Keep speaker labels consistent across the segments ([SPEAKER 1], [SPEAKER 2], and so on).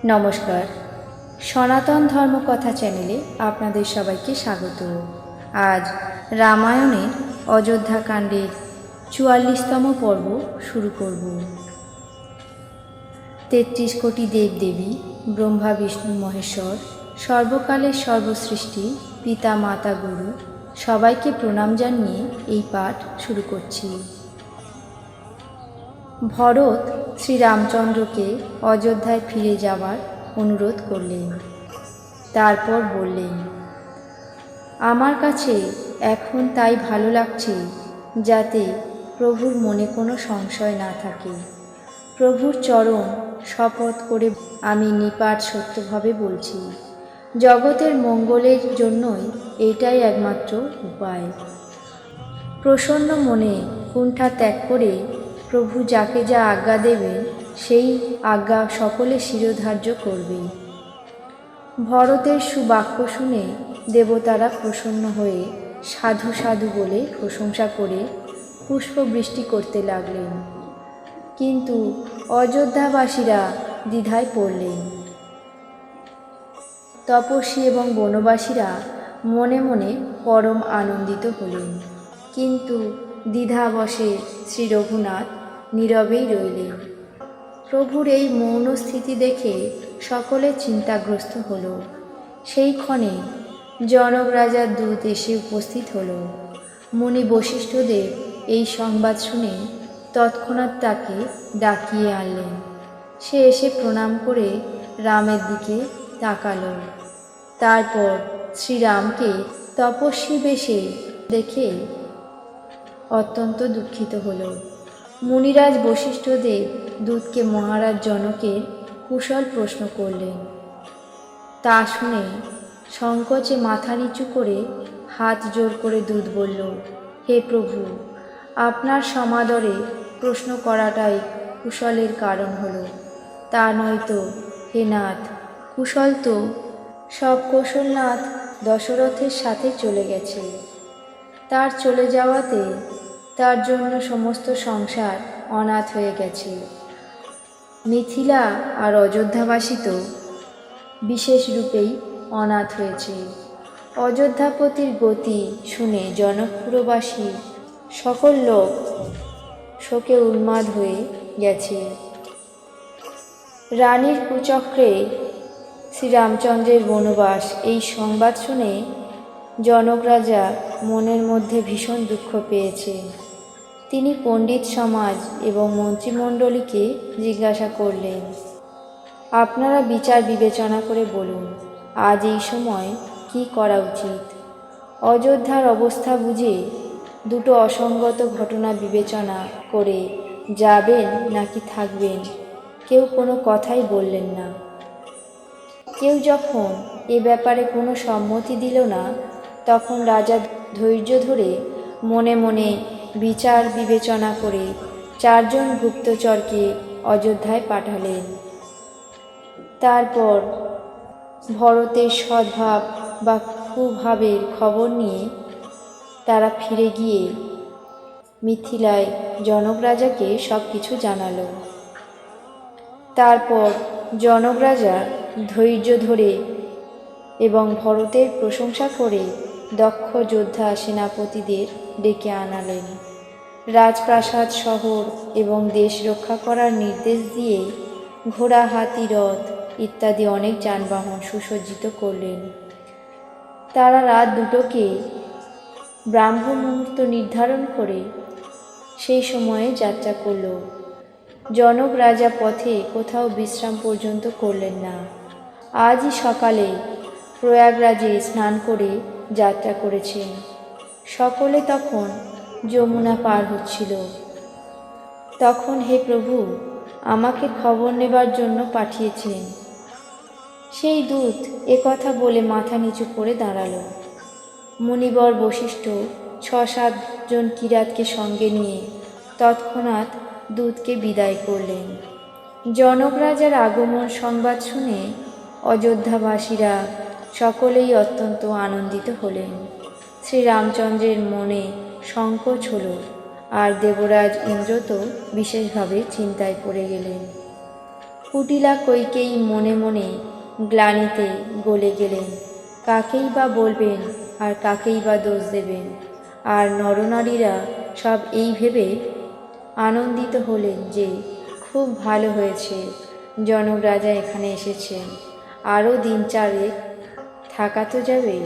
[SPEAKER 1] নমস্কার, সনাতন ধর্মকথা চ্যানেলে আপনাদের সবাইকে স্বাগত। আজ রামায়ণের অযোধ্যাকাণ্ডের ৪৪তম পর্ব শুরু করব। ৩৩ কোটি দেবদেবী, ব্রহ্মা বিষ্ণু মহেশ্বর, সর্বকালের সর্বসৃষ্টি, পিতা মাতা গুরু সবাইকে প্রণাম জানিয়ে এই পাঠ শুরু করছি। ভরত শ্রীরামচন্দ্রকে অযোধ্যায় ফিরে যাওয়ার অনুরোধ করলেন। তারপর বললেন, আমার কাছে এখন তাই ভালো লাগছে যাতে প্রভুর মনে কোনো সংশয় না থাকে। প্রভুর চরণ শপথ করে আমি নিপাট সত্যভাবে বলছি, জগতের মঙ্গলের জন্যই এটাই একমাত্র উপায়। প্রসন্ন মনে কুণ্ঠা ত্যাগ করে প্রভু যাকে যা আজ্ঞা দেবেন সেই আজ্ঞা সকলে শিরোধার্য করবে। ভরতের সুবাক্য শুনে দেবতারা প্রসন্ন হয়ে সাধু সাধু বলে প্রশংসা করে পুষ্পবৃষ্টি করতে লাগলেন। কিন্তু অযোধ্যাবাসীরা দ্বিধায় পড়লেন। তপস্বী এবং বনবাসীরা মনে মনে পরম আনন্দিত হলেন, কিন্তু দ্বিধাবশে শ্রী রঘুনাথ নীরবেই রইলেন। প্রভুর এই মৌন স্থিতি দেখে সকলে চিন্তাগ্রস্ত হল। সেই ক্ষণে জনক রাজার দূত এসে উপস্থিত হল। মুনি বশিষ্ঠদেব এই সংবাদ শুনে তৎক্ষণাৎ তাকে ডাকিয়ে আনলেন। সে এসে প্রণাম করে রামের দিকে তাকাল। তারপর শ্রীরামকে তপস্বী বেশে দেখে অত্যন্ত দুঃখিত হল। মুনিরাজ বশিষ্ঠদেব দূতকে মহারাজ জনকের কুশল প্রশ্ন করলেন। তা শুনে সংকোচে মাথা নিচু করে হাত জোর করে দূত বলল, হে প্রভু, আপনার সমাদরে প্রশ্ন করাটাই কুশলের কারণ হলো। তা নয়তো হে নাথ, কুশল তো সব কৌশলনাথ দশরথের সাথে চলে গেছে। তার চলে যাওয়াতে তার জন্য সমস্ত সংসার অনাথ হয়ে গেছে। মিথিলা আর অযোধ্যাবাসী তো বিশেষ রূপেই অনাথ হয়েছে। অযোধ্যাপতির গতি শুনে জনকপুরবাসী সকল লোক শোকে উন্মাদ হয়ে গেছে। রানীর কুচক্রে শ্রীরামচন্দ্রের বনবাস এই সংবাদ শুনে জনক রাজা মনের মধ্যে ভীষণ দুঃখ পেয়েছে। তিনি পণ্ডিত সমাজ এবং মন্ত্রিমণ্ডলীকে জিজ্ঞাসা করলেন, আপনারা বিচার বিবেচনা করে বলুন, আজ এই সময় কি করা উচিত। অযোধ্যার অবস্থা বুঝে দুটো অসঙ্গত ঘটনা বিবেচনা করে যাবেন নাকি থাকবেন কেউ কোনো কথাই বললেন না। কেউ যখন এ ব্যাপারে কোনো সম্মতি দিল না, তখন রাজা ধৈর্য ধরে মনে মনে বিচার বিবেচনা করে 4 জন গুপ্তচরকে অযোধ্যায় পাঠালেন। তারপর ভরতের সদ্ভাব বা কুভাবের খবর নিয়ে তারা ফিরে গিয়ে মিথিলায় জনক রাজাকে সব কিছু জানালো। তারপর জনক রাজা ধৈর্য ধরে এবং ভরতের প্রশংসা করে দক্ষ যোদ্ধা সেনাপতিদের ডেকে আনালেন। রাজপ্রাসাদ, শহর এবং দেশ রক্ষা করার নির্দেশ দিয়ে ঘোড়া, হাতি, রথ ইত্যাদি অনেক যানবাহন সুসজ্জিত করলেন। তারা রাত 2টোকে ব্রাহ্ম মুহূর্ত নির্ধারণ করে সেই সময়ে যাত্রা করল। জনক রাজা পথে কোথাও বিশ্রাম পর্যন্ত করলেন না। আজই সকালে প্রয়াগরাজে স্নান করে যাত্রা করেছেন। সকলে তখন যমুনা পার হচ্ছিল। তখন হে প্রভু, আমাকে খবর নেবার জন্য পাঠিয়েছেন। সেই দূত কথা বলে মাথা নিচু করে দাঁড়াল। মুনিবর বশিষ্ঠ 6-7 জন কিরাতকে সঙ্গে নিয়ে তৎক্ষণাৎ দূতকে বিদায় করলেন। জনক রাজার আগমন সংবাদ শুনে অযোধ্যাবাসীরা সকলেই অত্যন্ত আনন্দিত হলেন। শ্রীরামচন্দ্রের মনে সংকোচ হল, আর দেবরাজ ইন্দ্র তো বিশেষভাবে চিন্তায় পড়ে গেলেন। কুটিলা কইকেয়ী মনে মনে গ্লানিতে গলে গেলেন। কাকেই বা বলবেন আর কাকেই বা দোষ দেবেন। আর নরনারীরা সব এই ভেবে আনন্দিত হলেন যে খুব ভালো হয়েছে জনক রাজা এখানে এসেছেন, আরও দিন চারেক থাকা তো যাবেই।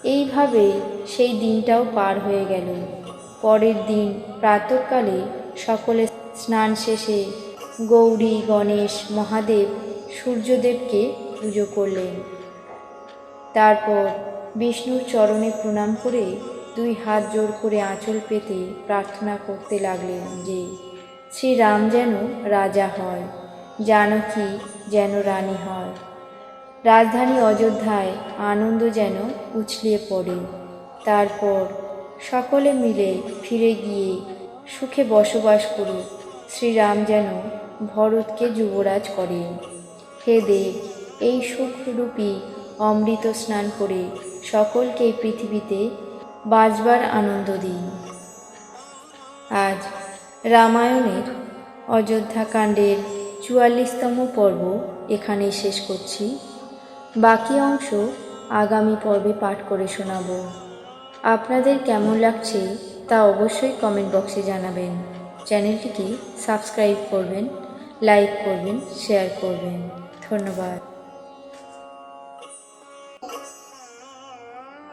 [SPEAKER 1] এইভাবে সেই দিনটাও পার হয়ে গেল। পরের দিন প্রাতঃকালে সকলে স্নান শেষে গৌরী, গণেশ, মহাদেব, সূর্যদেবকে পুজো করলেন। তারপর বিষ্ণুর চরণে প্রণাম করে দুই হাত জোর করে আঁচল পেতে প্রার্থনা করতে লাগলেন যে শ্রীরাম যেন রাজা হয়, জানকী যেন রানী হয়, রাজধানী অযোধ্যায় আনন্দ যেন উছলিয়ে পড়ে। তারপর সকলে মিলে ফিরে গিয়ে সুখে বসবাস করুক, শ্রীরাম যেন ভরতকে যুবরাজ করেন। হে দেব, এই সুখরূপী অমৃত স্নান করে সকলকে এই পৃথিবীতে বাঁচবার আনন্দ দিন। আজ রামায়ণের অযোধ্যাকাণ্ডের ৪৪তম পর্ব এখানেই শেষ করছি। বাকি অংশ আগামী পর্বে পাঠ করে শোনাব। আপনাদের কেমন লাগছে তা অবশ্যই কমেন্ট বক্সে জানাবেন। চ্যানেলটিকে সাবস্ক্রাইব করবেন, লাইক করবেন, শেয়ার করবেন। ধন্যবাদ।